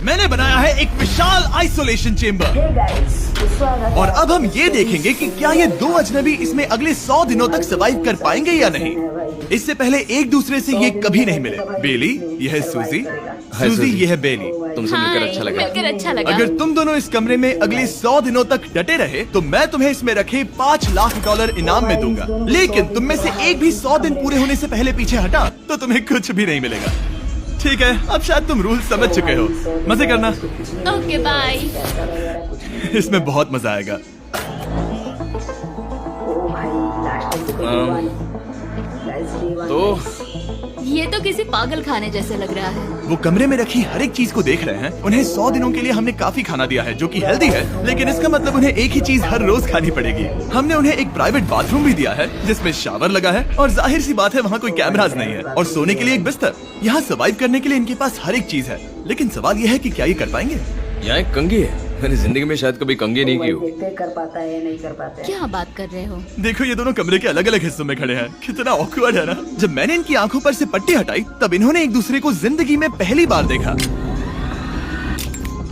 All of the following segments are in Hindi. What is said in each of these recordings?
मैंने बनाया है एक विशाल आइसोलेशन चेम्बर और अब हम ये देखेंगे कि क्या ये दो अजनबी इसमें अगले 100 दिनों तक सर्वाइव कर पाएंगे या नहीं। इससे पहले एक दूसरे से ये कभी नहीं मिले। बेली, ये है सूजी, सूजी ये है बेली। तुमसे मिलकर अच्छा लगा। अगर तुम दोनों इस कमरे में अगले 100 दिनों तक डटे रहे तो मैं तुम्हें इसमें रखे $5 लाख इनाम में दूंगा। लेकिन तुम में से एक भी 100 दिन पूरे होने से पहले पीछे हटा तो तुम्हें कुछ भी नहीं मिलेगा। ठीक है, अब शायद तुम रूल समझ चुके हो। मजे करना। Okay bye. इसमें बहुत मजा आएगा। तो ये तो किसी पागल खाने जैसे लग रहा है। वो कमरे में रखी हर एक चीज को देख रहे हैं। उन्हें 100 दिनों के लिए हमने काफी खाना दिया है जो कि हेल्दी है, लेकिन इसका मतलब उन्हें एक ही चीज हर रोज खानी पड़ेगी। हमने उन्हें एक प्राइवेट बाथरूम भी दिया है जिसमें शावर लगा है और जाहिर सी बात है वहाँ कोई कैमरास नहीं है, और सोने के लिए एक बिस्तर। यहाँ सर्वाइव करने के लिए इनके पास हर एक चीज है, लेकिन सवाल यह है कि क्या ये कर पाएंगे। यहाँ एक कंघी है। मैंने जिंदगी में शायद कभी कंघी नहीं की हो। कर पाता है या नहीं कर पाता है। क्या बात कर रहे हो? देखो ये दोनों कमरे के अलग अलग हिस्सों में खड़े हैं। कितना ऑकवर्ड है ना। जब मैंने इनकी आंखों पर से पट्टी हटाई तब इन्होंने एक दूसरे को जिंदगी में पहली बार देखा।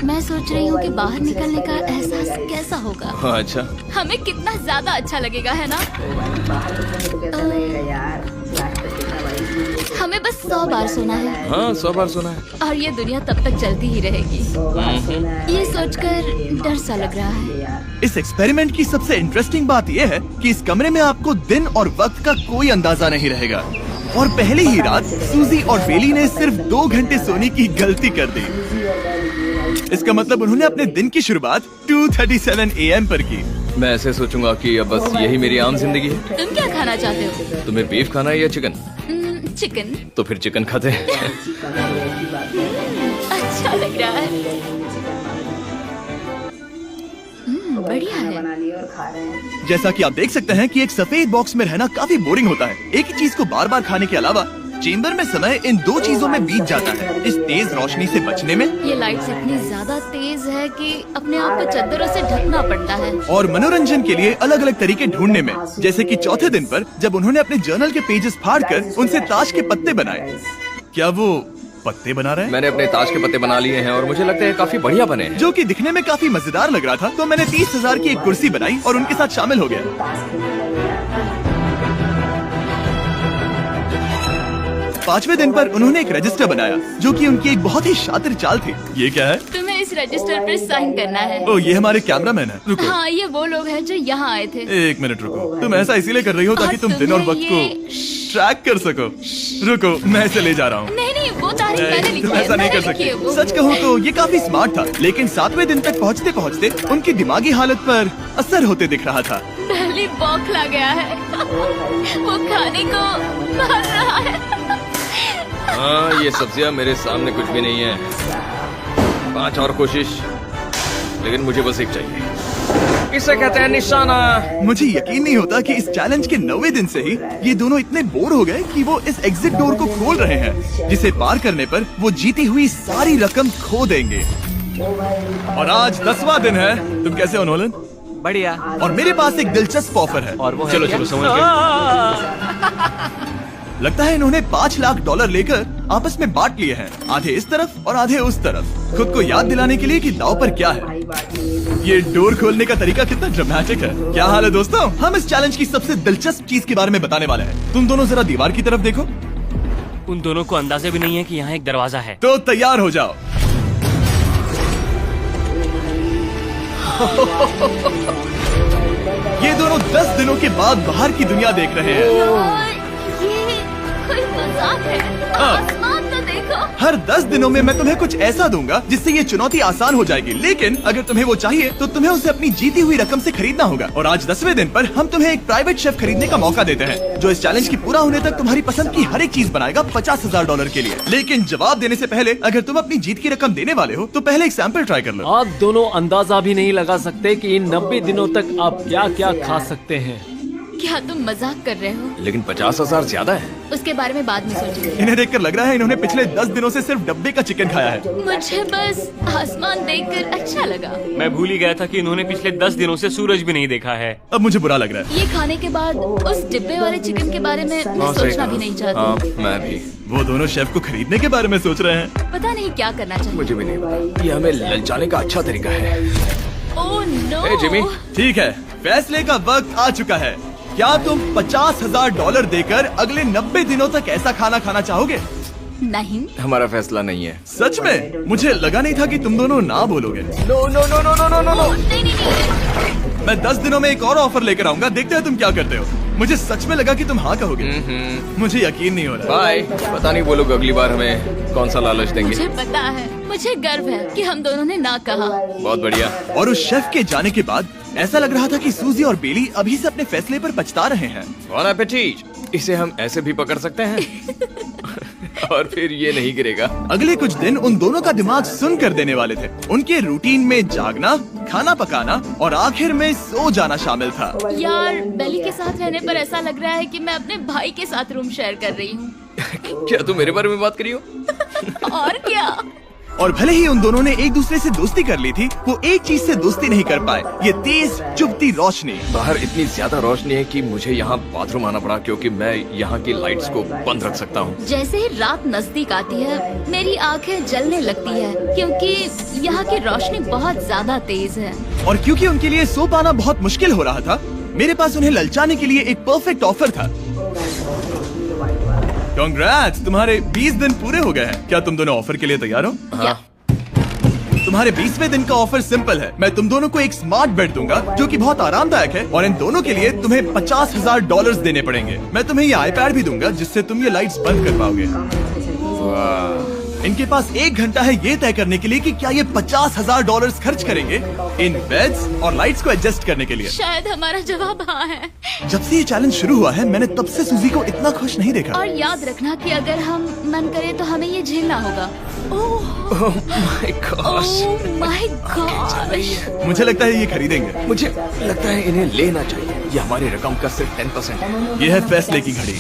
मैं सोच रही हूँ कि बाहर निकलने का एहसास कैसा होगा। हाँ, अच्छा। हमें कितना ज्यादा अच्छा लगेगा, है ना? हमें बस 100 बार सोना है। हाँ, 100 बार सोना है। और ये दुनिया तब तक चलती ही रहेगी। ये सोचकर डर सा लग रहा है। इस एक्सपेरिमेंट की सबसे इंटरेस्टिंग बात यह है कि इस कमरे में आपको दिन और वक्त का कोई अंदाजा नहीं रहेगा। और पहली ही रात सूजी और बेली ने सिर्फ 2 घंटे सोने की गलती कर दी। इसका मतलब उन्होंने अपने दिन की शुरुआत 2:37 AM पर की। मैं ऐसे सोचूंगा कि अब बस यही मेरी आम जिंदगी है। तुम क्या खाना चाहते हो? तुम्हें बीफ खाना है या चिकन? चिकन। तो फिर चिकन खाते हैं। अच्छा लग रहा है। बढ़िया है। जैसा कि आप देख सकते हैं कि एक सफेद बॉक्स में रहना काफी बोरिंग होता है। एक ही चीज को बार बार खाने के अलावा चेम्बर में समय इन 2 चीजों में बीत जाता है। इस तेज रोशनी से बचने में, ये लाइट्स इतनी ज्यादा तेज है कि अपने आप को चादरों से ढकना पड़ता है, और मनोरंजन के लिए अलग अलग तरीके ढूंढने में। जैसे कि चौथे दिन पर जब उन्होंने अपने जर्नल के पेजेस फाड़कर उनसे ताश के पत्ते बनाए। क्या वो पत्ते बना रहे हैं? मैंने अपने ताश के पत्ते बना लिए हैं और मुझे लगता है काफी बढ़िया बने हैं। जो कि दिखने में काफी मजेदार लग रहा था, तो मैंने 30,000 की एक कुर्सी बनाई और उनके साथ शामिल हो गया। 5वें दिन पर उन्होंने एक रजिस्टर बनाया जो कि उनकी एक बहुत ही शातिर चाल थी। ये क्या है? तुम्हें इस रजिस्टर पर साइन करना है। ओ, ये हमारे कैमरामैन है। रुको। हाँ, ये वो लोग हैं जो यहाँ आए थे। 1 मिनट रुको। तुम ऐसा इसीलिए कर रही हो ताकि तुम दिन और वक्त को ट्रैक कर सको। रुको, मैं इसे ले जा रहा हूँ। नहीं, वो तारीख मैंने लिखी तुम है। ऐसा नहीं कर सकते। सच कहूँ तो ये काफी स्मार्ट था, लेकिन 7वें दिन तक पहुँचते पहुँचते उनकी दिमागी हालत पर असर होते दिख रहा था। पहली बौखला गया है। वो खाने को मार रहा है। हाँ, ये सब्जियां मेरे सामने कुछ भी नहीं है। 5 और कोशिश, लेकिन मुझे बस एक चाहिए। इसे कहते हैं निशाना। मुझे यकीन नहीं होता कि इस चैलेंज के 9वें दिन से ही ये दोनों इतने बोर हो गए कि वो इस एग्जिट डोर को खोल रहे हैं, जिसे पार करने पर वो जीती हुई सारी रकम खो देंगे। और आज 10वां दिन है। तुम कैसे हो नोलन? बढ़िया। और मेरे पास एक दिलचस्प ऑफर है। और वो चलो समझ गए। लगता है इन्होंने $5 लाख लेकर आपस में बांट लिए हैं, आधे इस तरफ और आधे उस तरफ, खुद को याद दिलाने के लिए कि दांव पर क्या है। ये डोर खोलने का तरीका कितना ड्रामेटिक है। क्या हाल है दोस्तों? हम इस चैलेंज की सबसे दिलचस्प चीज के बारे में बताने वाले हैं। तुम दोनों जरा दीवार की तरफ देखो। उन दोनों को अंदाजा भी नहीं है कि यहाँ एक दरवाजा है। तो तैयार हो जाओ। ये दोनों 10 दिनों के बाद बाहर की दुनिया देख रहे हैं। ये कोई मजाक है? आसमान तो देखो। हर 10 दिनों में मैं तुम्हें कुछ ऐसा दूंगा जिससे ये चुनौती आसान हो जाएगी, लेकिन अगर तुम्हें वो चाहिए तो तुम्हें उसे अपनी जीती हुई रकम से खरीदना होगा। और आज 10वें दिन पर हम तुम्हें एक प्राइवेट शेफ खरीदने का मौका देते हैं जो इस चैलेंज की पूरा होने तक तुम्हारी पसंद की हर एक चीज बनाएगा $50,000 के लिए। लेकिन जवाब देने से पहले अगर तुम अपनी जीत की रकम देने वाले हो तो पहले एक सैंपल ट्राई कर लो। आप दोनों अंदाजा भी नहीं लगा सकते कि इन 90 दिनों तक आप क्या क्या खा सकते हैं। क्या तुम मजाक कर रहे हो? लेकिन 50,000 ज्यादा है। उसके बारे में बाद में सोचेंगे। इन्हें देखकर लग रहा है इन्होंने पिछले 10 दिनों से सिर्फ डब्बे का चिकन खाया है। मुझे बस आसमान देखकर अच्छा लगा। मैं भूल ही गया था कि इन्होंने पिछले 10 दिनों से सूरज भी नहीं देखा है। अब मुझे बुरा लग रहा है। ये खाने के बाद उस डिब्बे वाले चिकन के बारे में मैं सही सोचना कहा। भी नहीं हाँ, चाहती। मैं भी। वो दोनों शेफ को खरीदने के बारे में सोच रहे हैं। पता नहीं क्या करना चाहिए। मुझे भी नहीं पता। ये हमें ललचाने का अच्छा तरीका है। Oh no. ए, जिमी। ठीक है, फैसले का वक्त आ चुका है। क्या तुम $50,000 देकर अगले 90 दिनों तक ऐसा खाना खाना चाहोगे? नहीं। हमारा फैसला नहीं है। सच में? मुझे लगा नहीं था कि तुम दोनों ना बोलोगे। No no no no no no no no. नहीं नहीं नहीं। मैं 10 दिनों में एक और ऑफर लेकर आऊंगा, देखते हैं तुम क्या करते हो। मुझे सच में लगा कि तुम हाँ कहोगे। मुझे यकीन नहीं हो रहा। बाय। पता नहीं वो लोग अगली बार हमें कौन सा लालच देंगे। मुझे पता है, मुझे गर्व है कि हम दोनों ने ना कहा। बहुत बढ़िया। और उस शेफ के जाने के बाद ऐसा लग रहा था कि सूजी और बेली अभी से अपने फैसले पर पछता रहे हैं। बॉन एपेटीट। इसे हम ऐसे भी पकड़ सकते हैं और फिर ये नहीं गिरेगा। अगले कुछ दिन उन दोनों का दिमाग सुन कर देने वाले थे। उनके रूटीन में जागना, खाना पकाना और आखिर में सो जाना शामिल था। यार, बेली के साथ रहने पर ऐसा लग रहा है कि मैं अपने भाई के साथ रूम शेयर कर रही हूँ। क्या तुम मेरे बारे में बात करी हो? और क्या? और भले ही उन दोनों ने एक दूसरे से दोस्ती कर ली थी, वो एक चीज से दोस्ती नहीं कर पाए, ये तेज चुभती रोशनी। बाहर इतनी ज्यादा रोशनी है कि मुझे यहाँ बाथरूम आना पड़ा क्योंकि मैं यहाँ की लाइट्स को बंद रख सकता हूँ। जैसे ही रात नजदीक आती है, मेरी आंखें जलने लगती है क्योंकि यहाँ की रोशनी बहुत ज्यादा तेज है। और क्योंकि उनके लिए सो पाना बहुत मुश्किल हो रहा था, मेरे पास उन्हें ललचाने के लिए एक परफेक्ट ऑफर था। कांग्रेट्स, तुम्हारे 20 दिन पूरे हो गए हैं। क्या तुम दोनों ऑफर के लिए तैयार हो? हाँ। तुम्हारे 20वें दिन का ऑफर सिंपल है। मैं तुम दोनों को एक स्मार्ट बेड दूंगा जो कि बहुत आरामदायक है, और इन दोनों के लिए तुम्हें $50,000 देने पड़ेंगे। मैं तुम्हें ये आईपैड भी दूंगा जिससे तुम ये लाइट्स बंद कर पाओगे। वाह। इनके पास 1 घंटा है ये तय करने के लिए कि क्या ये $50,000 खर्च करेंगे इन बेड्स और लाइट्स को एडजस्ट करने के लिए। शायद हमारा जवाब हाँ है। जब से ये चैलेंज शुरू हुआ है, मैंने तब से सूजी को इतना खुश नहीं देखा। और याद रखना कि अगर हम मन करें तो हमें ये झेलना होगा। Oh my gosh. My gosh. मुझे लगता है ये खरीदेंगे। मुझे लगता है इन्हें लेना चाहिए। ये हमारी रकम का सिर्फ 10% है। ये है फैसले की घड़ी।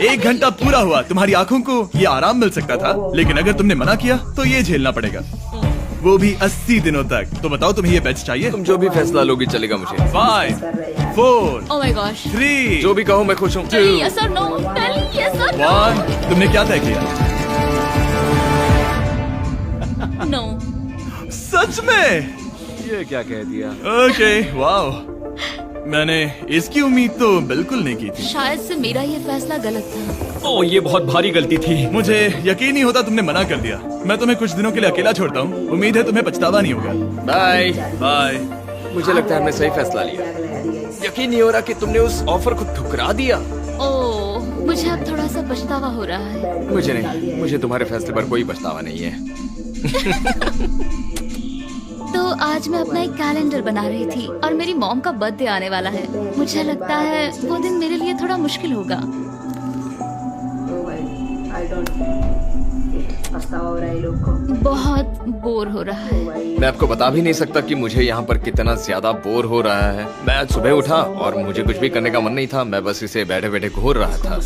1 घंटा पूरा हुआ, तुम्हारी आंखों को ये आराम मिल सकता था, लेकिन अगर तुमने मना किया तो ये झेलना पड़ेगा, वो भी 80 दिनों तक। तो बताओ, तुम्हें ये बेड्स चाहिए? तुम जो भी फैसला लोगी चलेगा मुझे। 5, 4, ओह माय गॉश। 3, जो भी कहो मैं खुश हूँ। यस और नो। यस और 1। तुमने क्या तय किया? नो। सच में? ये क्या कह दिया? Okay, wow. मैंने इसकी उम्मीद तो बिल्कुल नहीं की थी। शायद से मेरा ये फैसला गलत था। ओह, ये बहुत भारी गलती थी। मुझे यकीन नहीं होता तुमने मना कर दिया। मैं तुम्हें कुछ दिनों के लिए अकेला छोड़ता हूँ। उम्मीद है तुम्हें पछतावा नहीं होगा। बाय। बाय। मुझे लगता है हमने सही फैसला लिया। यकीन नहीं हो रहा कि तुमने उस ऑफर को ठुकरा दिया। ओह, मुझे अब थोड़ा सा पछतावा हो रहा है। मुझे नहीं, मुझे तुम्हारे फैसले पर कोई पछतावा नहीं है। तो आज मैं अपना एक कैलेंडर बना रही थी और मेरी मॉम का बर्थडे आने वाला है। मुझे लगता है वो दिन मेरे लिए थोड़ा मुश्किल होगा। बहुत बोर हो रहा है। मैं आपको बता भी नहीं सकता कि मुझे यहाँ पर कितना ज्यादा बोर हो रहा है। मैं आज सुबह उठा और मुझे कुछ भी करने का मन नहीं था। मैं बस इसे बैठे बैठे घूर रहा था।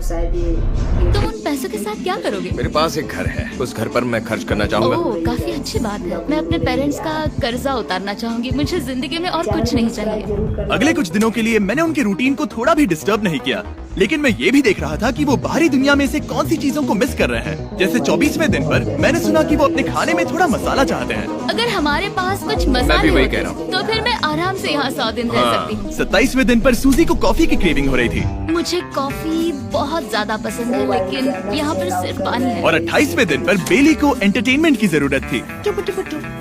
तुम उन पैसों के साथ क्या करोगे? मेरे पास एक घर है, उस घर पर मैं खर्च करना चाहूंगा। ओह, काफी अच्छी बात है। मैं अपने पेरेंट्स का कर्जा उतारना चाहूंगी। मुझे जिंदगी में और कुछ नहीं चाहिए। अगले कुछ दिनों के लिए मैंने उनके रूटीन को थोड़ा भी डिस्टर्ब नहीं किया, लेकिन मैं ये भी देख रहा था कि वो बाहरी दुनिया में से कौन सी चीजों को मिस कर रहे हैं। जैसे 24वें दिन पर मैंने सुना कि वो अपने खाने में थोड़ा मसाला चाहते हैं। अगर हमारे पास कुछ मैं मसाले भी वही होते कह रहा हूँ। तो फिर मैं आराम से यहाँ 100 दिन रह सकती हूँ। 27वें दिन पर सूजी को कॉफी की क्रेविंग हो रही थी। मुझे कॉफी बहुत ज्यादा पसंद है, लेकिन यहाँ पर सिर्फ पानी है। और 28वें दिन पर बेली को एंटरटेनमेंट की जरूरत थी।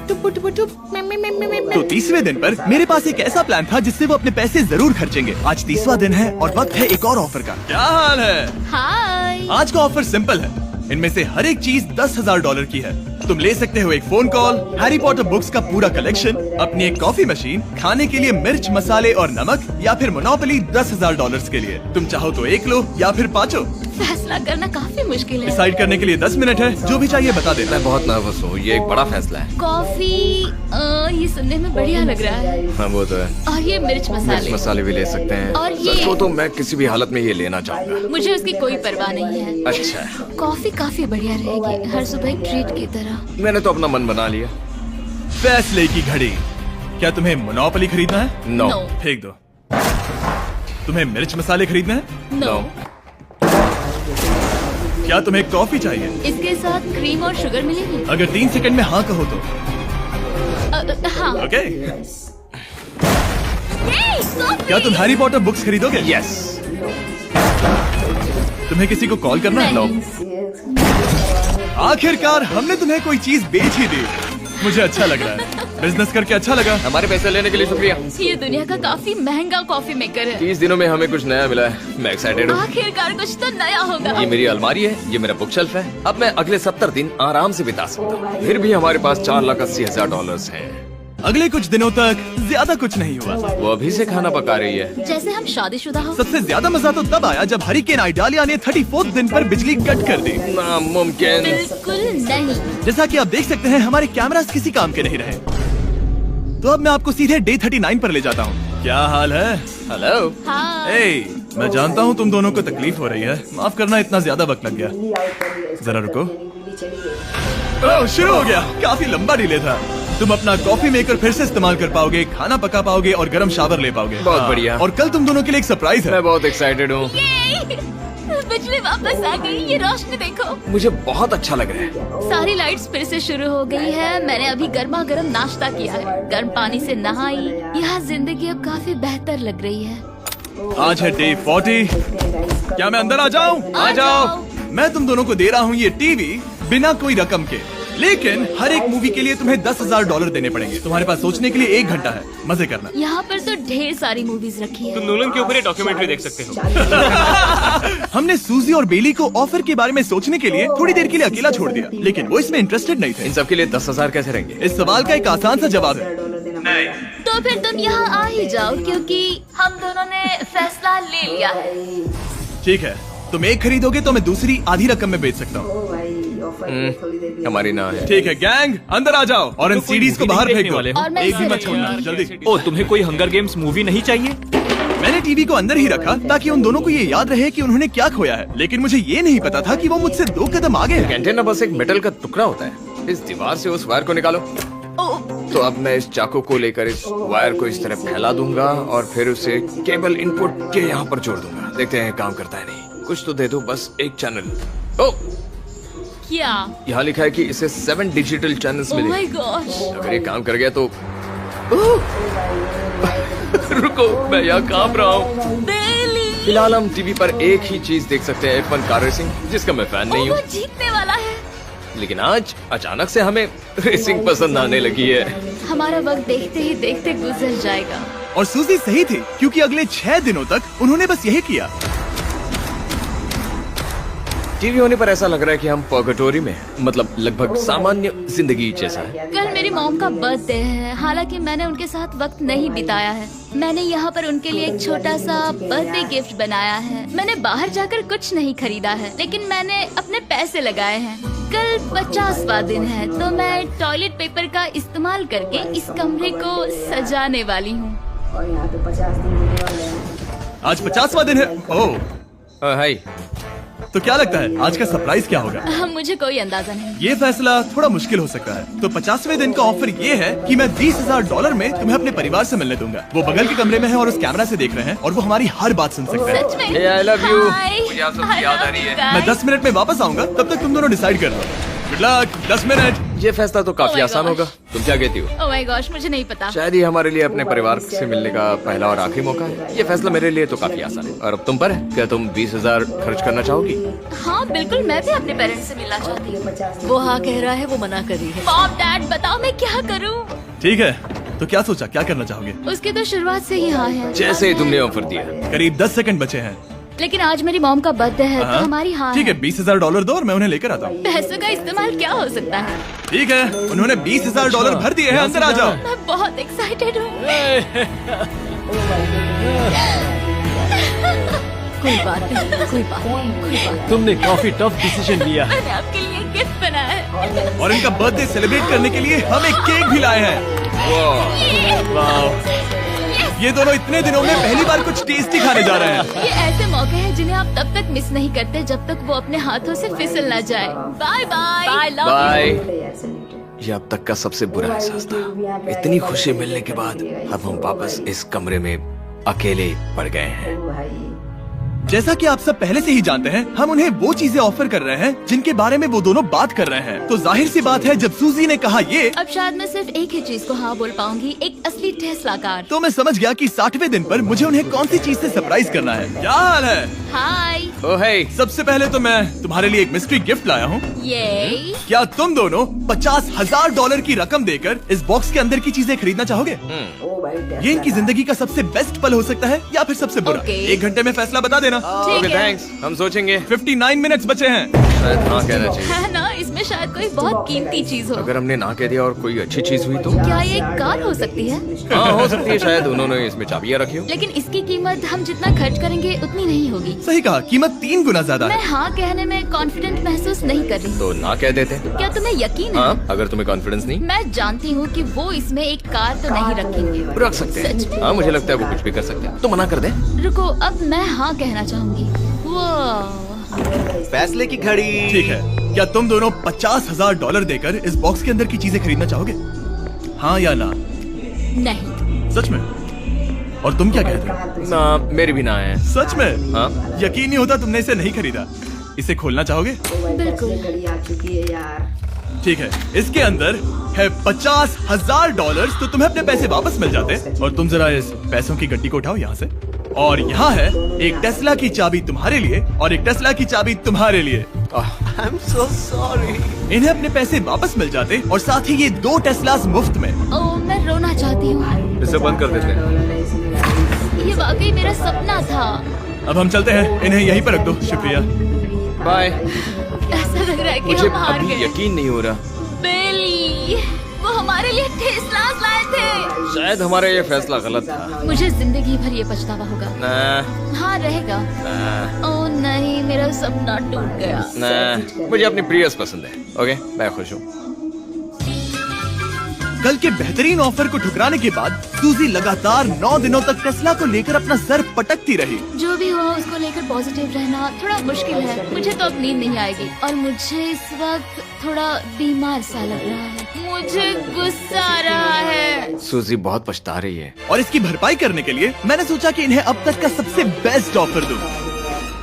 तो 30वें दिन पर मेरे पास एक ऐसा प्लान था जिससे वो अपने पैसे जरूर खर्चेंगे। आज 30वां दिन है और वक्त है एक और ऑफर का। क्या हाल है? हाय। आज का ऑफर सिंपल है। इनमें से हर एक चीज $10,000 की है। तुम ले सकते हो एक phone call, Harry Potter books का पूरा कलेक्शन, अपनी एक कॉफी मशीन, खाने के लिए मिर्च, मसाले और नमक, या फिर मोनोपोली $10,000 के लिए। तुम चाहो तो 1 लो या फिर 5। फैसला करना काफी मुश्किल है। डिसाइड करने के लिए 10 मिनट है, जो भी चाहिए बता देना। मैं बहुत नर्वस हूँ, ये एक बड़ा फैसला है। कॉफी ये सुनने में बढ़िया लग रहा है। हाँ वो तो है। और ये मिर्च मिर्च मसाले, मसाले भी ले सकते हैं। और ये- सच को तो मैं किसी भी हालत में ये लेना चाहूंगा। मुझे उसकी कोई परवाह नहीं है। अच्छा, कॉफी काफी बढ़िया रहेगी, हर सुबह एक ट्रीट की तरह। मैंने तो अपना मन बना लिया। फैसले की घड़ी। क्या तुम्हें मोनोपोली खरीदना है? नो। No. फेंक दो। तुम्हें मिर्च मसाले खरीदना है? नो। क्या तुम्हें कॉफी चाहिए? इसके साथ क्रीम और शुगर मिलेगी? अगर 3 सेकंड में हाँ कहो तो। हाँ। ओके। ये कॉफी! क्या तुम हैरी पॉटर बुक्स खरीदोगे? यस। तुम्हें किसी को कॉल करना है? नहीं। आखिरकार हमने तुम्हें कोई चीज बेच ही दी। मुझे अच्छा लग रहा है। बिजनेस करके अच्छा लगा। हमारे पैसे लेने के लिए शुक्रिया। ये दुनिया का काफी महंगा कॉफी मेकर है। 30 दिनों में हमें कुछ नया मिला है। मैं एक्साइटेड हूँ। आखिरकार कुछ तो नया होगा। ये मेरी अलमारी है, ये मेरा बुक शेल्फ है। अब मैं अगले 70 दिन आराम से बिता सकता हूँ। फिर भी हमारे पास $4,80,000 हैं। अगले कुछ दिनों तक ज्यादा कुछ नहीं हुआ। वो अभी से खाना पका रही है। जैसे हम शादीशुदा हो। सबसे ज्यादा मजा तो तब आया जब हरिकेन आइडालिया ने 34th दिन पर बिजली कट कर दी। नामुमकिन। बिल्कुल नहीं। जैसा कि आप देख सकते हैं हमारे कैमरास किसी काम के नहीं रहे। तो अब मैं आपको सीधे डे 39 पर ले जाता हूँ। क्या हाल है? हेलो। हाँ। ए, मैं जानता हूँ तुम दोनों को तकलीफ हो रही है। माफ करना इतना ज्यादा वक्त लग गया। जरा रुको। ओह, शुरू हो गया। काफी लंबा डिले था। तुम अपना कॉफी मेकर फिर से इस्तेमाल कर पाओगे, खाना पका पाओगे और गर्म शावर ले पाओगे। बहुत हाँ, बढ़िया। और कल तुम दोनों के लिए एक सरप्राइज है। मैं बहुत एक्साइटेड हूँ। ये! बिजली वापस आ गई। ये रोशनी देखो। मुझे बहुत अच्छा लग रहा है। सारी लाइट्स फिर से शुरू हो गई है। मैंने अभी गर्मा गर्म नाश्ता किया है, गर्म पानी से नहाई। यहाँ जिंदगी अब काफी बेहतर लग रही है। आज है डे 40। क्या मैं अंदर आ जाऊं? आ जाओ। मैं तुम दोनों को दे रहा हूँ ये टीवी बिना कोई रकम के, लेकिन हर एक मूवी के लिए तुम्हें $10,000 देने पड़ेंगे। तुम्हारे पास सोचने के लिए 1 घंटा है। मजे करना। यहाँ पर तो ढेर सारी मूवीज रखी है। तुम नोलन के ऊपर ये डॉक्यूमेंट्री देख सकते हो। हमने सूजी और बेली को ऑफर के बारे में सोचने के लिए थोड़ी देर के लिए अकेला छोड़ दिया, लेकिन वो इसमें इंटरेस्टेड नहीं थे। इन सब के लिए 10,000 कैसे रहेंगे? इस सवाल का एक आसान सा जवाब है नहीं। तो फिर तुम यहाँ आ ही जाओ, क्योंकि हम दोनों ने फैसला ले लिया है। ठीक है, तुम एक खरीदोगे तो मैं दूसरी आधी रकम में बेच सकता हूँ। हमारी ना है। ठीक है गैंग, अंदर आ जाओ और इन तो कोई सीडीज को movie बाहर नहीं फेंक देखने दो। वाले हो? और मैं एक भी इसे मत छोड़ना, रखूंगी। जल्दी। ओ, तुम्हें कोई हंगर गेम्स मूवी नहीं चाहिए? मैंने टीवी को अंदर ही रखा ताकि उन दोनों को ये याद रहे कि उन्होंने क्या खोया है, लेकिन मुझे ये नहीं पता था कि वो मुझसे 2 कदम आगे है। कैंटीन बस एक मेटल का टुकड़ा होता है। इस दीवार से उस वायर को निकालो। तो अब मैं इस चाकू को लेकर इस वायर को इस तरह फैला दूंगा और फिर उसे केबल इनपुट के यहाँ पर जोड़ दूंगा। देखते हैं काम करता है नहीं। कुछ तो दे दो, बस एक चैनल। ओ, क्या? यहाँ लिखा है कि इसे 7 डिजिटल चैनल्स ओह मिले। My gosh. अगर ये काम कर गया तो रुको, मैं यहाँ कांप रहा हूँ। बेली! फिलहाल हम टीवी पर एक ही चीज देख सकते हैं, F1 कार रेसिंग, जिसका मैं फैन नहीं वो हूँ। जीतने वाला है। लेकिन आज अचानक से हमें रेसिंग पसंद आने लगी है। हमारा वक्त देखते ही देखते गुजर जाएगा। और सूजी सही थी, क्योंकि अगले 6 दिनों तक उन्होंने बस यही किया। टीवी होने पर ऐसा लग रहा है कि हम पर्गेटोरी में हैं। मतलब लगभग सामान्य जिंदगी जैसा है। कल मेरी मॉम का बर्थडे है, हालांकि मैंने उनके साथ वक्त नहीं बिताया है। मैंने यहाँ पर उनके लिए एक छोटा सा बर्थडे गिफ्ट बनाया है। मैंने बाहर जाकर कुछ नहीं खरीदा है, लेकिन मैंने अपने पैसे लगाए हैं। कल 50वां दिन है, तो मैं टॉयलेट पेपर का इस्तेमाल करके इस कमरे को सजाने वाली हूँ। और यहाँ पे 50 दिन होने वाले हैं। आज 50वां दिन है। ओह, हाय। तो क्या लगता है आज का सरप्राइज क्या होगा? मुझे कोई अंदाजा नहीं। ये फैसला थोड़ा मुश्किल हो सकता है। तो 50वें दिन का ऑफर ये है कि मैं $20,000 में तुम्हें अपने परिवार से मिलने दूंगा। वो बगल के कमरे में है और उस कैमरा से देख रहे हैं और वो हमारी हर बात सुन सकते हैं। सच में? Hey, I love you. Hi. मुझे आप सबकी I याद आ love रही है। you guys. मैं 10 मिनट में वापस आऊंगा, तब तक तुम दोनों डिसाइड कर लो। Good luck. 10 मिनट। ये फैसला तो काफी Oh my आसान gosh. होगा। तुम क्या कहती हो? ओह माय गॉश, मुझे नहीं पता। शायद ये हमारे लिए अपने परिवार से मिलने का पहला और आखिरी मौका है। ये फैसला मेरे लिए तो काफी आसान है। और अब तुम पर है। क्या तुम 20,000 खर्च करना चाहोगी? हाँ बिल्कुल, मैं भी अपने पेरेंट्स से मिलना चाहती हूँ। वो हाँ कह रहा है, वो मना कर रही है। मॉम डैड बताओ मैं क्या करूँ? ठीक है, तो क्या सोचा, क्या करना चाहोगे? उसकी तो शुरुआत से ही हाँ है। जैसे ही तुमने ऑफर दिया। करीब 10 सेकंड बचे हैं। लेकिन आज मेरी मॉम का बर्थडे है, हाँ? तो हमारी हाँ ठीक है, $20,000 दो और मैं उन्हें लेकर आता हूँ। पैसों का इस्तेमाल क्या हो सकता है? ठीक है, उन्होंने $20,000 भर दिए हैं। अंदर आ जाओ। मैं बहुत एक्साइटेड हूँ। कोई बात नहीं, कोई बात नहीं, कोई बात नहीं। तुमने काफी टफ डिसीजन लिया है। मैंने आपके लिए गिफ्ट बनाया है। और इनका बर्थडे सेलिब्रेट करने के लिए हम एक केक भी लाए हैं। ये दोनों इतने दिनों में पहली बार कुछ टेस्टी खाने जा रहे हैं। ये ऐसे मौके हैं जिन्हें आप तब तक मिस नहीं करते जब तक वो अपने हाथों से फिसल ना जाए। Bye bye. Bye, love bye. यार सैल्यूट। ये अब तक का सबसे बुरा एहसास था। इतनी खुशी मिलने के बाद अब हम वापस इस कमरे में अकेले पड़ गए हैं। भाई जैसा कि आप सब पहले से ही जानते हैं, हम उन्हें वो चीजें ऑफर कर रहे हैं जिनके बारे में वो दोनों बात कर रहे हैं। तो जाहिर सी बात है, जब सूजी ने कहा ये, अब शायद मैं सिर्फ एक ही चीज को हाँ बोल पाऊंगी, एक असली टेस्ला कार। तो मैं समझ गया कि 60वें दिन पर मुझे उन्हें कौन सी चीज से सरप्राइज करना है। क्या हाल है? हाय। ओ हे, सबसे पहले तो मैं तुम्हारे लिए एक मिस्ट्री गिफ्ट लाया हूँ। ये क्या तुम दोनों $50,000 की रकम देकर इस बॉक्स के अंदर की चीजें खरीदना चाहोगे? ओ भाई ये इनकी जिंदगी का सबसे बेस्ट पल हो सकता है या फिर सबसे बुरा। Okay. 1 घंटे में फैसला बता देना। ठीक ओके है। थैंक्स, हम सोचेंगे। 59 मिनट्स बचे हैं। शायद हाँ कहना चाहिए। है ना, इसमें शायद कोई बहुत कीमती चीज हो। अगर हमने ना कह दिया और कोई अच्छी चीज हुई तो? क्या ये एक कार हो सकती है? हाँ हो सकती है, शायद उन्होंने इसमें चाबियां रखी हो। लेकिन इसकी कीमत हम जितना खर्च करेंगे उतनी नहीं होगी। सही कहा, कीमत 3 गुना ज्यादा मैं है। हाँ कहने में कॉन्फिडेंट महसूस नहीं कर रही। तो ना कह देते। क्या तुम्हें यकीन है? हाँ, अगर तुम्हें कॉन्फिडेंस नहीं, मैं जानती हूँ कि वो इसमें एक कार तो नहीं रखेंगे। रख सकते सच में? हैं। हाँ मुझे लगता है वो कुछ भी कर सकते हैं। तो मना कर दे। रुको, अब मैं हाँ कहना चाहूंगी। वो फैसले की घड़ी। ठीक है, क्या तुम दोनों $50,000 देकर इस बॉक्स के अंदर की चीजें खरीदना चाहोगे? हाँ या ना? नहीं। सच में? और तुम क्या कहते हो? ना, मेरी भी ना है। सच में? हाँ। यकीन नहीं होता तुमने इसे नहीं खरीदा। इसे खोलना चाहोगे? बिल्कुल। घड़ी आ चुकी है यार। ठीक है, इसके अंदर है $50,000, तो तुम्हें अपने पैसे वापस मिल जाते। और तुम जरा इस पैसों की गड्डी को उठाओ यहाँ से। और यहाँ है एक टेस्ला की चाबी तुम्हारे लिए और एक टेस्ला की चाबी तुम्हारे लिए। I am so sorry. इन्हें अपने पैसे वापस मिल जाते और साथ ही ये 2 टेस्लास मुफ्त में। ओ, मैं रोना चाहती हूँ। इसे बंद कर देते हैं। ये वाकई मेरा सपना था। अब हम चलते हैं, इन्हें यहीं पर रख दो। शुक्रिया। बाय। ऐसा लग रहा है कि मुझे हम हार अभी गए। यकीन नहीं हो रहा। बेली, वो हमारे लिए टेस्लास लाए थे। शायद हमारा ये फैसला गलत था। मुझे जिंदगी भर ये पछतावा होगा। ना, हाँ रहेगा। ना, ओ नहीं, मेरा सपना टूट गया। ना, मुझे अपनी प्रियस पसंद है। ओके, मैं खुश हूँ। कल के बेहतरीन ऑफर को ठुकराने के बाद सूजी लगातार 9 दिनों तक टेस्ला को लेकर अपना सर पटकती रही। जो भी हुआ उसको लेकर पॉजिटिव रहना थोड़ा मुश्किल है। मुझे तो अब नींद नहीं आएगी और मुझे इस वक्त थोड़ा बीमार सा लग रहा है। मुझे गुस्सा आ रहा है। सूजी बहुत पछता रही है। और इसकी भरपाई करने के लिए मैंने सोचा कि इन्हें अब तक का सबसे बेस्ट ऑफर दूं।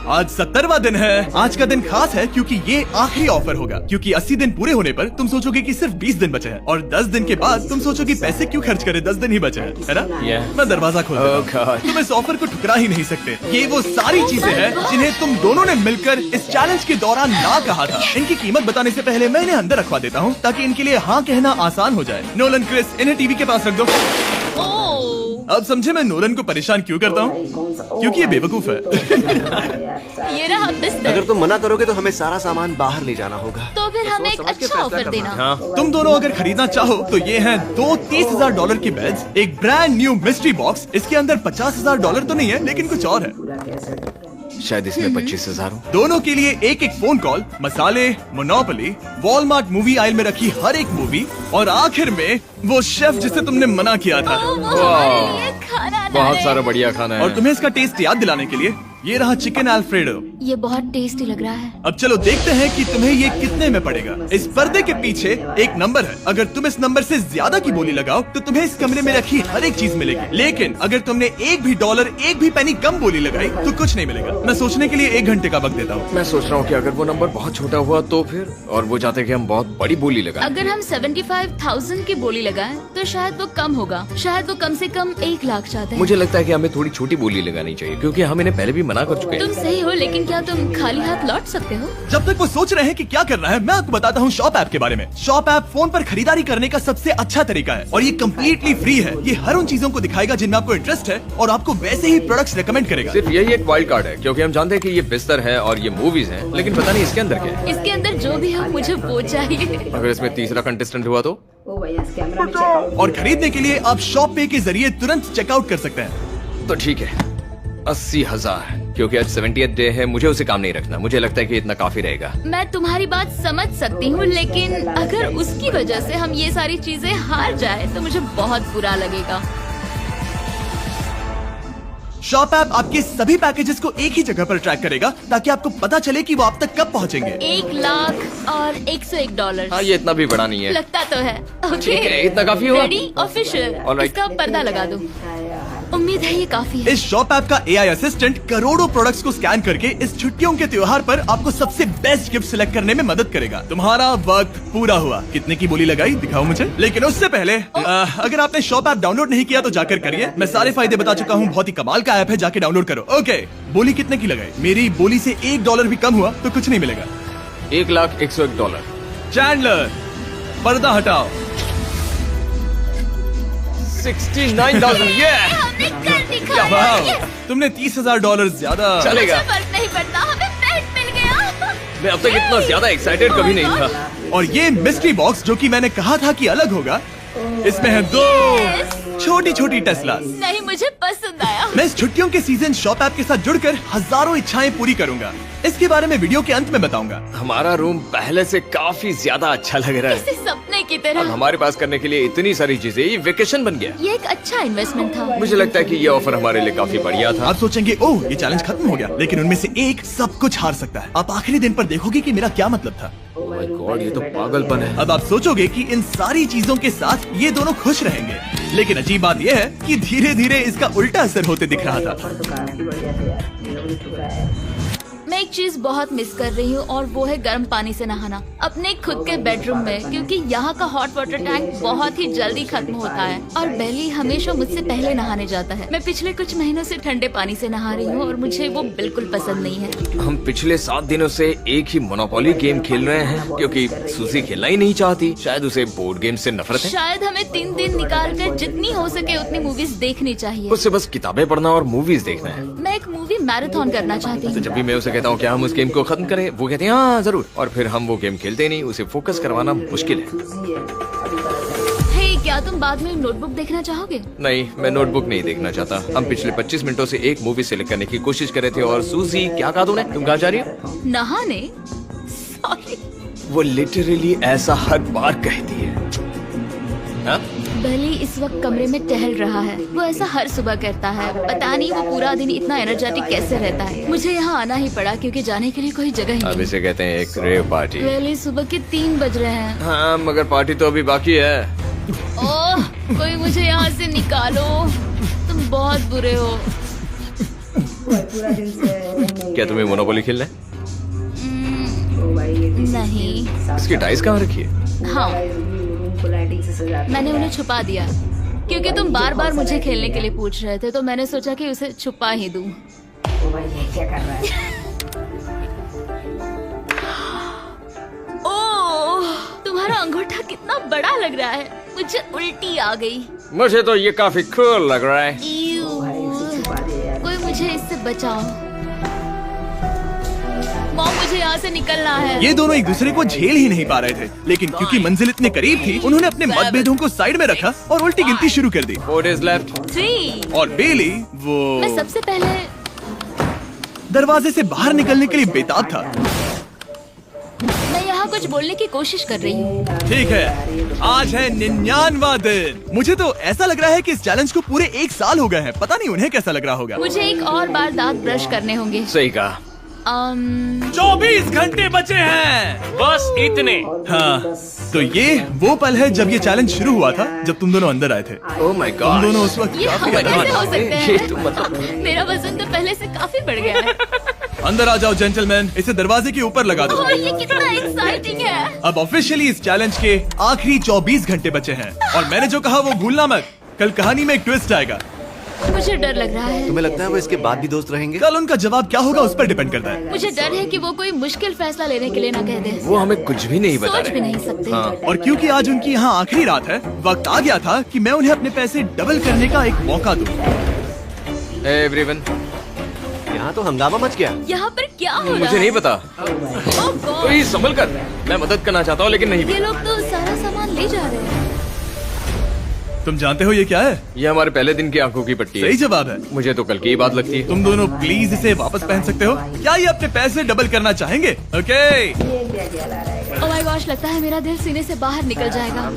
आज 70वां दिन है। आज का दिन खास है क्योंकि ये आखिरी ऑफर होगा। क्योंकि 80 दिन पूरे होने पर तुम सोचोगे कि सिर्फ 20 दिन बचे हैं और 10 दिन के बाद तुम सोचोगे पैसे क्यों खर्च करें, 10 दिन ही बचे हैं, है ना? Yeah. मैं दरवाजा खोल देता हूं। Oh God. तुम इस ऑफर को ठुकरा ही नहीं सकते। ये वो सारी चीजें हैं जिन्हें तुम दोनों ने मिलकर इस चैलेंज के दौरान ना कहा था। इनकी कीमत बताने से पहले मैं इन्हें अंदर रखवा देता हूँ ताकि इनके लिए हाँ कहना आसान हो जाए। नोलन, क्रिस, इन्हें टीवी के पास रख दो। ओ, अब समझे मैं नोलन को परेशान क्यों करता हूँ? क्योंकि ये बेवकूफ है। ये रहा बिस्तर। अगर तुम मना करोगे तो हमें सारा सामान बाहर ले जाना होगा। तो फिर हमें एक समझ के अच्छा फैसला ऑफर करना। देना। हाँ, तुम दोनों अगर खरीदना चाहो तो ये हैं 2 $30,000 के बेड्स, एक ब्रांड न्यू मिस्ट्री बॉक्स। इसके अंदर $50,000 तो नहीं है लेकिन कुछ और है। शायद इसमें 25,000 हो। दोनों के लिए एक एक फोन कॉल, मसाले, मोनोपोली, वॉलमार्ट मूवी आइल में रखी हर एक मूवी और आखिर में वो शेफ जिसे तुमने मना किया था। ओ, वो हमारे लिए खाना ला बहुत रहे सारा बढ़िया खाना है। और तुम्हें इसका टेस्ट याद दिलाने के लिए ये रहा चिकन अल्फ्रेडो। ये बहुत टेस्टी लग रहा है। अब चलो देखते हैं कि तुम्हें ये कितने में पड़ेगा। इस पर्दे के पीछे एक नंबर है। अगर तुम इस नंबर से ज्यादा की बोली लगाओ तो तुम्हें इस कमरे में रखी हर एक चीज मिलेगी। लेकिन अगर तुमने एक भी डॉलर, एक भी पेनी कम बोली लगाई तो कुछ नहीं मिलेगा। मैं सोचने के लिए 1 घंटे का वक्त देता हूँ। मैं सोच रहा हूँ कि अगर वो नंबर बहुत छोटा हुआ तो फिर, और वो चाहते कि हम बहुत बड़ी बोली लगाएं। अगर हम 75,000 की बोली लगाएं तो शायद वो कम होगा। शायद वो कम से कम 1 लाख चाहते हैं। मुझे लगता है कि हमें थोड़ी छोटी बोली लगानी चाहिए क्योंकि हम इन्हें पहले भी मना कर चुके हैं। तुम सही हो, लेकिन क्या तुम खाली हाथ लौट सकते हो? जब तक वो सोच रहे हैं कि क्या करना है, मैं आपको बताता हूँ शॉप ऐप के बारे में। शॉप ऐप फोन पर खरीदारी करने का सबसे अच्छा तरीका है और ये कम्प्लीटली फ्री है। ये हर उन चीजों को दिखाएगा जिनमें आपको इंटरेस्ट है और आपको वैसे ही प्रोडक्ट्स रेकमेंड करेगा। सिर्फ यही एक वाइल्ड कार्ड है क्योंकि हम जानते हैं कि ये बिस्तर है और ये मूवीज हैं, लेकिन पता नहीं इसके अंदर क्या है। इसके अंदर जो भी हो मुझे वो चाहिए। अगर इसमें तीसरा कंटेस्टेंट हुआ तो? ओ भैया इस कैमरा में चेकआउट। और खरीदने के लिए आप शॉप पे के जरिए तुरंत चेकआउट कर सकते हैं। तो ठीक है, 80,000। क्योंकि आज 70th डे है, मुझे उसे काम नहीं रखना। मुझे लगता है कि इतना काफी रहेगा। मैं तुम्हारी बात समझ सकती हूँ, लेकिन अगर उसकी वजह से हम ये सारी चीजें हार जाए तो मुझे बहुत बुरा लगेगा। शॉप ऐप आपके सभी पैकेजेस को एक ही जगह पर ट्रैक करेगा ताकि आपको पता चले कि वो आप तक कब पहुंचेंगे। 1 लाख और $101। हाँ, ये इतना भी बड़ा नहीं है। लगता तो है। ठीक है, इतना काफी होगा। Ready, official. Alright. इसका पर्दा लगा दो। उम्मीद है ये काफी है। इस शॉप ऐप का AI असिस्टेंट करोड़ों प्रोडक्ट्स को स्कैन करके इस छुट्टियों के त्योहार पर आपको सबसे बेस्ट गिफ्ट सिलेक्ट करने में मदद करेगा। तुम्हारा वक्त पूरा हुआ। कितने की बोली लगाई दिखाओ मुझे। लेकिन उससे पहले अगर आपने शॉप ऐप डाउनलोड नहीं किया तो जाकर करिए। मैं सारे फायदे बता चुका हूँ। बहुत ही कमाल का ऐप है, जाके डाउनलोड करो। ओके, बोली कितने की लगाई? मेरी बोली से $1 भी कम हुआ तो कुछ नहीं मिलेगा। $1,01,000। चैंडलर, पर्दा हटाओ। 69,000। ये हमने कर दिखाया। वाह, Yes! तुमने $30,000 ज्यादा। चलेगा। मुझे फर्क नहीं पड़ता, हमें पेट मिल गया। मैं अब तक इतना ज्यादा एक्साइटेड कभी नहीं था। और ये मिस्ट्री बॉक्स जो कि मैंने कहा था कि अलग होगा, इसमें है 2 छोटी छोटी टेस्ला। नहीं, मुझे पसंद आया। मैं इस छुट्टियों के सीजन शॉप ऐप के साथ जुड़कर हजारों इच्छाएं पूरी करूंगा। इसके बारे में वीडियो के अंत में बताऊंगा। हमारा रूम पहले से काफी ज्यादा अच्छा लग रहा है। किसी सपने की अब तरह। हमारे पास करने के लिए इतनी सारी चीजें, ये वेकेशन बन गया। ये एक अच्छा इन्वेस्टमेंट था। मुझे लगता है कि ये ऑफर हमारे लिए काफी बढ़िया था। आप सोचेंगे ओह ये चैलेंज खत्म हो गया, लेकिन उनमें से एक सब कुछ हार सकता है। आप आखिरी दिन पर देखोगे कि मेरा क्या मतलब था। ओह माय गॉड, ये तो पागलपन है। अब आप सोचोगे कि इन सारी चीजों के साथ ये दोनों खुश रहेंगे, लेकिन अजीब बात यह है कि धीरे धीरे इसका उल्टा असर होते दिख रहा था। ऊपर तो काफी बढ़िया था यार, मेरा भी टुकड़ा है। मैं एक चीज बहुत मिस कर रही हूँ और वो है गर्म पानी से नहाना अपने खुद के बेडरूम में, क्योंकि यहाँ का हॉट वाटर टैंक बहुत ही जल्दी खत्म होता है और बेली हमेशा मुझसे पहले नहाने जाता है। मैं पिछले कुछ महीनों से ठंडे पानी से नहा रही हूँ और मुझे वो बिल्कुल पसंद नहीं है। हम पिछले 7 दिनों से एक ही मोनोपोली गेम खेल रहे हैं क्योंकि सूजी खेलना ही नहीं चाहती। शायद उसे बोर्ड गेम से नफरत है। शायद हमें 3 दिन निकाल कर जितनी हो सके उतनी मूवीज देखनी चाहिए। उससे बस किताबें पढ़ना और मूवीज देखना है। मैं एक मूवी मैराथन करना चाहती तो हूँ। जब भी मैं उसे कहता हूँ क्या हम उस गेम को खत्म करें, वो कहते हैं हाँ जरूर, और फिर हम वो गेम खेलते नहीं। उसे फोकस करवाना मुश्किल है। सूजी है, अभी पता चला। हे, क्या तुम बाद में नोटबुक देखना चाहोगे? नहीं, मैं नोटबुक नहीं देखना चाहता। हम पिछले 25 मिनटों से एक मूवी सेलेक्ट करने की कोशिश कर रहे थे। और सूजी, क्या कहा तूने? तुम कहाँ जा रही हो? नहाने? सॉरी। वो लिटरली ऐसा हर बार कहती है। हाँ? बेली इस वक्त कमरे में टहल रहा है। वो ऐसा हर सुबह करता है। पता नहीं वो पूरा दिन इतना एनर्जेटिक कैसे रहता है। मुझे यहाँ आना ही पड़ा क्योंकि जाने के लिए कोई जगह ही अब नहीं। इसे कहते हैं एक रेव पार्टी। बेली, सुबह के 3 बज रहे हैं। हाँ, मगर पार्टी तो अभी बाकी है। ओह, कोई मुझे यहाँ से निकालो। तुम बहुत बुरे हो। पूरा दिन से क्या तुम्हें मोनोपोली खेलना है? ओ भाई ये देसी नहीं। इसकी डाइस कहाँ रखी है? हाँ, रूम को लाइटिंग से सजा के मैंने उन्हें छुपा दिया क्योंकि तुम बार बार मुझे खेलने के लिए पूछ रहे थे, तो मैंने सोचा कि उसे छुपा ही दूं। ओ भाई ये क्या कर रहा है? ओह, तुम्हारा अंगूठा कितना बड़ा लग रहा है। मुझे उल्टी आ गई। मुझे तो ये काफी कूल लग रहा है। ईऊ। भाई उसे छुपा दे यार। कोई मुझे इससे बचाओ। मॉम, मुझे यहाँ से निकलना है। ये दोनों एक दूसरे को झेल ही नहीं पा रहे थे, लेकिन क्योंकि मंजिल इतने करीब थी, उन्होंने अपने मतभेदों को साइड में रखा और उल्टी गिनती शुरू कर दी। 4 days left। 3। और बेली वो मैं सबसे पहले दरवाजे से बाहर निकलने के लिए बेताब था। मैं यहाँ कुछ बोलने की कोशिश कर रही हूँ। ठीक है, आज है 99वां दिन। मुझे तो ऐसा लग रहा है कि इस चैलेंज को पूरे 1 साल हो गए हैं। पता नहीं उन्हें कैसा लग रहा होगा। मुझे एक और बार दांत ब्रश करने होंगे। सही कहा। 24 घंटे बचे हैं। बस इतने। हाँ, तो ये वो पल है जब ये चैलेंज शुरू हुआ था, जब तुम दोनों अंदर आए थे। ओह माय तुम गॉड। दोनों उस वक्त ये काफी हम कैसे advanced हो सकते ये हैं? तो मतलब मेरा वजन तो पहले से काफी बढ़ गया है। अंदर आ जाओ जेंटलमैन, इसे दरवाजे के ऊपर लगा दो। और ये कितना एक्साइटिंग है। अब ऑफिशियली इस चैलेंज के आखिरी 24 घंटे बचे हैं और मैंने जो कहा वो भूलना मत। कल कहानी में एक ट्विस्ट आएगा। मुझे डर लग रहा है। तुम्हें लगता है वो इसके बाद भी दोस्त रहेंगे? कल उनका जवाब क्या होगा उस पर डिपेंड करता है। मुझे डर है कि वो कोई मुश्किल फैसला लेने के लिए ना कह दे। वो हमें कुछ भी नहीं बता सोच भी रहे। नहीं सकते। हाँ। और क्योंकि आज उनकी यहाँ आखिरी रात है, वक्त आ गया था कि मैं उन्हें अपने पैसे डबल करने का एक मौका दूं। एवरीवन, यहाँ तो हंगामा मच गया। यहाँ पर क्या हो रहा मुझे नहीं है? पता। ओह गॉड, कोई संभल कर। मैं मदद करना चाहता हूँ लेकिन नहीं भी। ये लोग तो सारा सामान ले जा रहे हैं। तुम जानते हो ये क्या है? ये हमारे पहले दिन की आंखों की पट्टी सही है। जवाब है। मुझे तो कल की ही बात लगती है। तुम दोनों प्लीज इसे वापस पहन सकते हो? क्या ये अपने पैसे डबल करना चाहेंगे? ओके। ये क्या ला रहा है? ओह माय गॉश, लगता है मेरा दिल सीने से बाहर निकल जाएगा।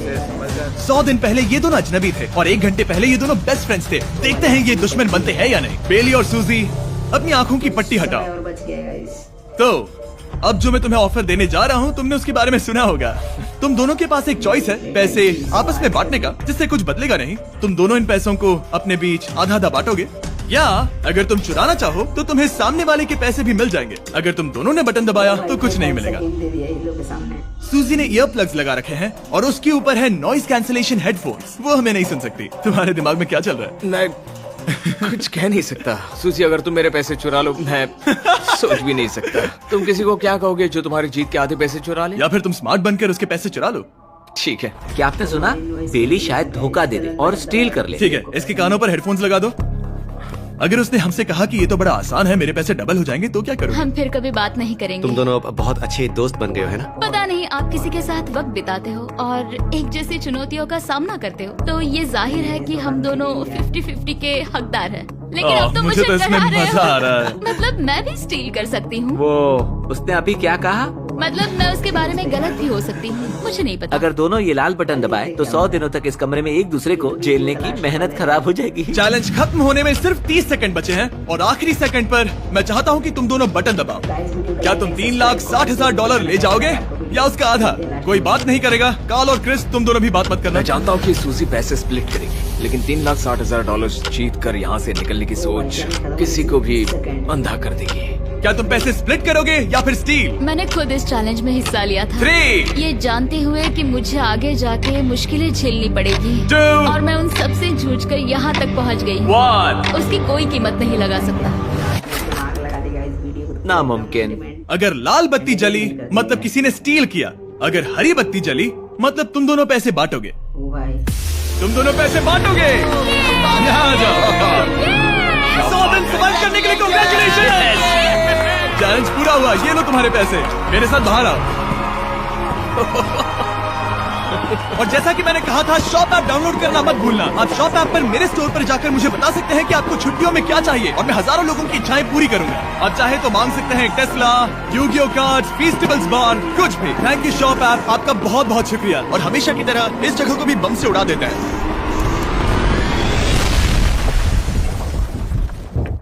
100 दिन पहले ये दोनों अजनबी थे और 1 घंटे पहले ये दोनों बेस्ट फ्रेंड्स थे। देखते हैं ये दुश्मन बनते हैं या नहीं। बेली और सूजी, अपनी आंखों की पट्टी हटाओ। और बच गया गाइस। तो अब जो मैं तुम्हें ऑफर देने जा रहा हूँ, तुमने उसके बारे में सुना होगा। तुम दोनों के पास एक चॉइस है पैसे आपस में बांटने का, जिससे कुछ बदलेगा नहीं। तुम दोनों इन पैसों को अपने बीच आधा आधा बांटोगे, या अगर तुम चुराना चाहो तो तुम्हें सामने वाले के पैसे भी मिल जाएंगे। अगर तुम दोनों ने बटन दबाया तो कुछ नहीं मिलेगा। दे दिया इन लोगों के सामने। सूजी ने ईयर प्लग्स लगा रखे हैं और उसके ऊपर है नॉइस कैंसिलेशन हेडफोन्स। वो हमें नहीं सुन सकती। तुम्हारे दिमाग में क्या चल रहा है? मैं कुछ कह नहीं सकता। सूजी, अगर तुम मेरे पैसे चुरा लो, मैं सोच भी नहीं सकता। तुम किसी को क्या कहोगे जो तुम्हारी जीत के आधे पैसे चुरा ले? या फिर तुम स्मार्ट बनकर उसके पैसे चुरा लो। ठीक है। क्या आपने सुना? बेली शायद धोखा दे दे और स्टील कर ले। ठीक है, इसके कानों पर हेडफोन्स लगा दो। अगर उसने हमसे कहा कि ये तो बड़ा आसान है, मेरे पैसे डबल हो जाएंगे, तो क्या करोगे? हम फिर कभी बात नहीं करेंगे। तुम दोनों अब बहुत अच्छे दोस्त बन गए हो, है ना? पता नहीं, आप किसी के साथ वक्त बिताते हो और एक जैसी चुनौतियों का सामना करते हो, तो ये जाहिर है कि हम दोनों 50-50 के हकदार हैं। लेकिन अब तो मुझे तो इसमें डरा रहे मजा आ रहा हो। है। मतलब मैं भी स्टील कर सकती हूँ। वो उसने अभी क्या कहा? मतलब मैं उसके बारे में गलत भी हो सकती हूँ, मुझे नहीं पता। अगर दोनों ये लाल बटन दबाए तो 100 दिनों तक इस कमरे में एक दूसरे को झेलने की मेहनत खराब हो जाएगी। चैलेंज खत्म होने में सिर्फ 30 सेकंड बचे हैं और आखिरी सेकंड पर मैं चाहता हूँ कि तुम दोनों बटन दबाओ। क्या तुम $3,60,000 ले जाओगे या उसका आधा? कोई बात नहीं करेगा। कार्ल और क्रिस, तुम दोनों भी बात मत करना। मैं जानता हूँ कि सूजी पैसे स्प्लिट करेगी, लेकिन $3,60,000 जीत कर यहाँ से निकलने की सोच किसी को भी अंधा कर देगी। क्या तुम पैसे स्प्लिट करोगे या फिर स्टील? मैंने खुद इस चैलेंज में हिस्सा लिया था, 3, ये जानते हुए कि मुझे आगे जाके मुश्किलें झेलनी पड़ेगी 2, और मैं उन सब से जूझकर यहाँ तक पहुँच गई। 1। उसकी कोई कीमत नहीं लगा सकता। आग लगा दी गाइस वीडियो को। नामुमकिन। अगर लाल बत्ती जली मतलब किसी ने स्टील किया। अगर हरी बत्ती जली मतलब तुम दोनों पैसे बांटोगे। ओ भाई तुम दोनों पैसे बांटोगे। यहाँ आ जाओ। 100 दिन सर्वाइव करने के लिए कांग्रेचुलेशन। चैलेंज पूरा हुआ। ये लो तुम्हारे पैसे। मेरे साथ बाहर आओ। और जैसा कि मैंने कहा था, शॉप ऐप डाउनलोड करना मत भूलना। आप शॉप ऐप पर मेरे स्टोर पर जाकर मुझे बता सकते हैं कि आपको छुट्टियों में क्या चाहिए और मैं हजारों लोगों की इच्छाएं पूरी करूंगा। आप चाहे तो मांग सकते हैं टेस्ला, यूगियो कार्ड्स, फेस्टिवल्स बार, कुछ भी। थैंक यू शॉप ऐप, आपका बहुत बहुत शुक्रिया। और हमेशा की तरह इस जगह को भी बम से उड़ा देता है।